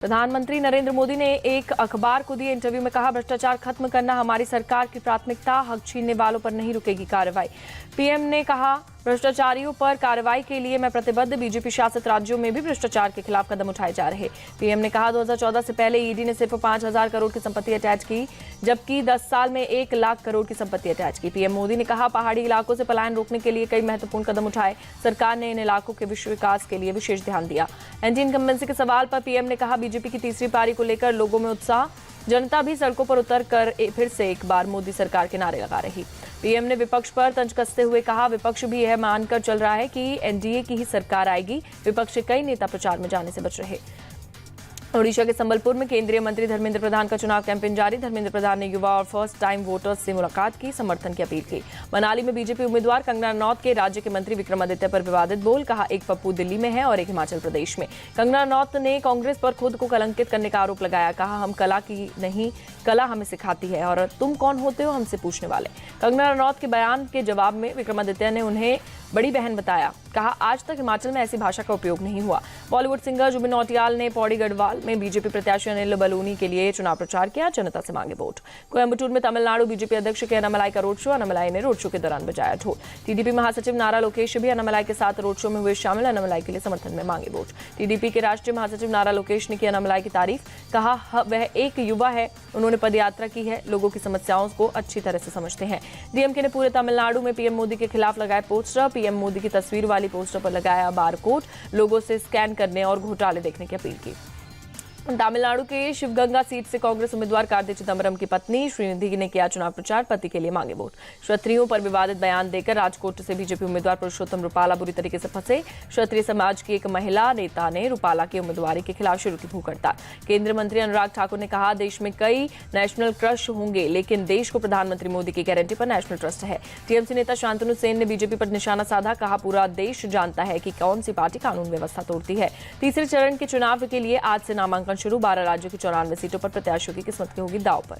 प्रधानमंत्री नरेंद्र मोदी ने एक अखबार को दिए इंटरव्यू में कहा, भ्रष्टाचार खत्म करना हमारी सरकार की प्राथमिकता, हक छीनने वालों पर नहीं रुकेगी कार्रवाई। पीएम ने कहा, भ्रष्टाचारियों पर कार्रवाई के लिए मैं प्रतिबद्ध, बीजेपी शासित राज्यों में भी भ्रष्टाचार के खिलाफ कदम उठाए जा रहे। पीएम ने कहा, 2014 से पहले ईडी ने सिर्फ 5,000 करोड़ की संपत्ति अटैच की, जबकि 10 साल में 1 लाख करोड़ की संपत्ति अटैच की। पीएम मोदी ने कहा, पहाड़ी इलाकों से पलायन रोकने के लिए कई महत्वपूर्ण कदम उठाए, सरकार ने इन इलाकों के विकास के लिए विशेष ध्यान दिया। एंटी इनकम्बेंसी के सवाल पर पीएम ने कहा, बीजेपी की तीसरी पारी को लेकर लोगों में उत्साह, जनता भी सड़कों पर उतर कर फिर से एक बार मोदी सरकार के नारे लगा रही। पीएम ने विपक्ष पर तंज कसते हुए कहा, विपक्ष भी यह मानकर चल रहा है कि एनडीए की ही सरकार आएगी। विपक्ष के कई नेता प्रचार में जाने से बच रहे। ओडिशा के संबलपुर में केंद्रीय मंत्री धर्मेंद्र प्रधान का चुनाव कैंपेन जारी। धर्मेंद्र प्रधान ने युवा और फर्स्ट टाइम वोटर्स से मुलाकात की, समर्थन की अपील की। मनाली में बीजेपी उम्मीदवार कंगना रनौत के राज्य के मंत्री विक्रमादित्य पर विवादित बोल, कहा एक पप्पू दिल्ली में है और एक हिमाचल प्रदेश में। कंगना रनौत ने कांग्रेस पर खुद को कलंकित करने का आरोप लगाया, कहा हम कला की नहीं, कला हमें सिखाती है और तुम कौन होते हो हमसे पूछने वाले। कंगना रनौत के बयान के जवाब में विक्रमादित्य ने उन्हें बड़ी बहन बताया, कहा आज तक हिमाचल में ऐसी भाषा का उपयोग नहीं हुआ। बॉलीवुड सिंगर जुबिन नौटियाल ने पौड़ी गढ़वाल में बीजेपी प्रत्याशी अनिल बलूनी के लिए चुनाव प्रचार किया, जनता से मांगे वोट। कोयम्बटूर में तमिलनाडु बीजेपी अध्यक्ष के अन्नामलाई का रोड शो, अन्नामलाई ने रोड शो के दौरान बजाया ढोल। टीडीपी महासचिव नारा लोकेश भी अन्नामलाई के साथ रोड शो में हुए शामिल, अन्नामलाई के लिए समर्थन में मांगे वोट। टीडीपी के राष्ट्रीय महासचिव नारा लोकेश ने की अन्नामलाई की तारीफ, कहा वह एक युवा है, उन्होंने पदयात्रा की है, लोगों की समस्याओं को अच्छी तरह से समझते हैं। डीएमके ने पूरे तमिलनाडु में पीएम मोदी के खिलाफ लगाए पोस्टर, पीएम मोदी की तस्वीर वाली पोस्टर पर लगाया बारकोड, लोगों से स्कैन करने और घोटाले देखने की अपील की। तमिलनाडु के शिवगंगा सीट से कांग्रेस उम्मीदवार कार्ति चिदम्बरम की पत्नी श्रीनिधि ने किया चुनाव प्रचार, पति के लिए मांगे वोट। क्षत्रियों पर विवादित बयान देकर राजकोट से बीजेपी उम्मीदवार पुरुषोत्तम रूपाला बुरी तरीके से फंसे। क्षत्रिय समाज की एक महिला नेता ने रूपाला की उम्मीदवारी के खिलाफ शुरू की भूख हड़ताल। केंद्रीय मंत्री अनुराग ठाकुर ने कहा, देश में कई नेशनल क्रश होंगे, लेकिन देश को प्रधानमंत्री मोदी की गारंटी पर नेशनल ट्रस्ट है। टीएमसी नेता शांतनु सेन ने बीजेपी पर निशाना साधा, कहा पूरा देश जानता है कि कौन सी पार्टी कानून व्यवस्था तोड़ती है। तीसरे चरण के चुनाव के लिए आज से नामांकन शुरू, 12 राज्यों की 94 सीटों पर प्रत्याशियों की किस्मत की होगी दांव पर।